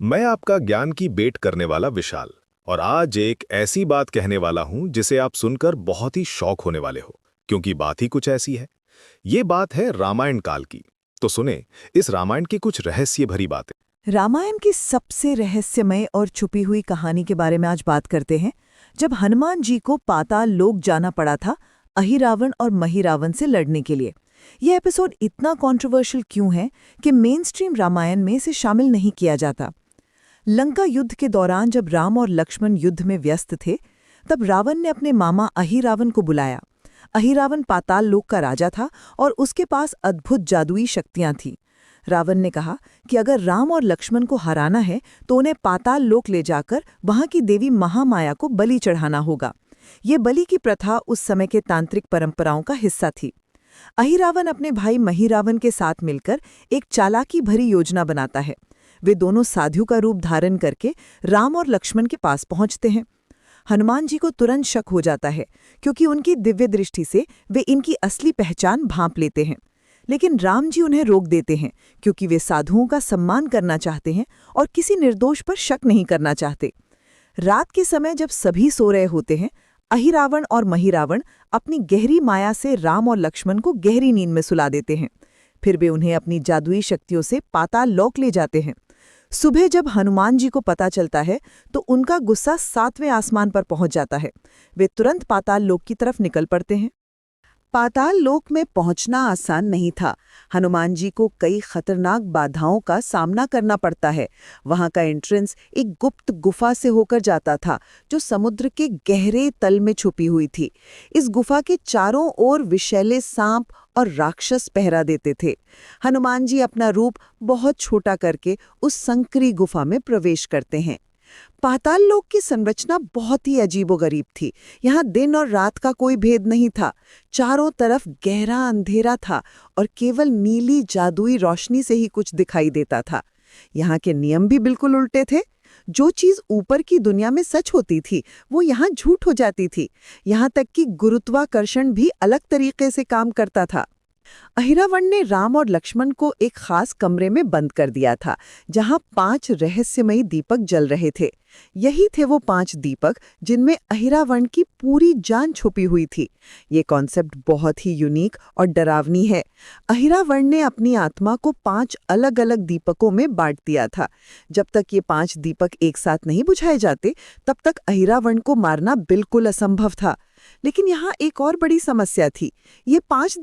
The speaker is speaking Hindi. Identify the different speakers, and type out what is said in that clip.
Speaker 1: मैं आपका ज्ञान की बेट करने वाला विशाल। और आज एक ऐसी बात कहने वाला हूं जिसे आप सुनकर बहुत ही शौक होने वाले हो, क्योंकि बात ही कुछ ऐसी है। ये बात है रामायण काल की। तो सुने, इस रामायण की कुछ रहस्य भरी बातें।
Speaker 2: रामायण की सबसे रहस्यमय और छुपी हुई कहानी के बारे में आज बात करते हैं। जब हनुमान जी को पाताल लोक जाना पड़ा था अहिरावण और महिरावण से लड़ने के लिए। यह एपिसोड इतना कंट्रोवर्शियल क्यों है कि मेन स्ट्रीम रामायण में इसे शामिल नहीं किया जाता। लंका युद्ध के दौरान जब राम और लक्ष्मण युद्ध में व्यस्त थे, तब रावण ने अपने मामा अहिरावण को बुलाया। अहिरावण पाताल लोक का राजा था और उसके पास अद्भुत जादुई शक्तियां थीं। रावण ने कहा कि अगर राम और लक्ष्मण को हराना है तो उन्हें पाताल लोक ले जाकर वहां की देवी महामाया को बलि चढ़ाना होगा। ये बलि की प्रथा उस समय के तांत्रिक परंपराओं का हिस्सा थी। अहिरावण अपने भाई महिरावण के साथ मिलकर एक चालाकी भरी योजना बनाता है। वे दोनों साधु का रूप धारण करके राम और लक्ष्मण के पास पहुंचते हैं। हनुमान जी को तुरंत शक हो जाता है, क्योंकि उनकी दिव्य दृष्टि से वे इनकी असली पहचान भांप लेते हैं। लेकिन राम जी उन्हें रोक देते हैं, क्योंकि वे साधुओं का सम्मान करना चाहते हैं और किसी निर्दोष पर शक नहीं करना चाहते। रात के समय जब सभी सो रहे होते हैं, अहिरावण और महिरावण अपनी गहरी माया से राम और लक्ष्मण को गहरी नींद में सुला देते हैं। फिर वे उन्हें अपनी जादुई शक्तियों से पाताल लोक ले जाते हैं। सुबह जब हनुमान जी को पता चलता है तो उनका गुस्सा 7वें आसमान पर पहुंच जाता है। वे तुरंत पाताल लोक की तरफ निकल पड़ते हैं। पाताल लोक में पहुंचना आसान नहीं था। हनुमान जी को कई खतरनाक बाधाओं का सामना करना पड़ता है। वहां का एंट्रेंस एक गुप्त गुफा से होकर जाता था, जो समुद्र के गहरे तल में छुपी हुई थी। इस गुफा के चारों ओर विषैले सांप और राक्षस पहरा देते थे। हनुमान जी अपना रूप बहुत छोटा करके उस संकरी गुफा में प्रवेश करते हैं। पाताल लोक की संरचना बहुत ही अजीबोगरीब थी। यहाँ दिन और रात का कोई भेद नहीं था। चारों तरफ गहरा अंधेरा था और केवल नीली जादुई रोशनी से ही कुछ दिखाई देता था। यहाँ के नियम भी बिल्कुल उल्टे थे। जो चीज ऊपर की दुनिया में सच होती थी, वो यहाँ झूठ हो जाती थी। यहाँ तक कि गुरुत्वाकर्षण भी अलग तरीके से काम करता था। अहिरावण ने राम और लक्ष्मण को एक खास कमरे में बंद कर दिया था, जहां 5 रहस्यमयी दीपक जल रहे थे। यही थे वो 5 दीपक जिनमें अहिरावण की पूरी जान छुपी हुई थी। ये कॉन्सेप्ट बहुत ही यूनिक और डरावनी है। अहिरावण ने अपनी आत्मा को 5 अलग-अलग दीपकों में बांट दिया था। जब तक ये 5 दीपक एक साथ नहीं बुझाए जाते, तब तक अहिरावण को मारना बिल्कुल असंभव था। लेकिन यहाँ एक और बड़ी समस्या थी। ये 5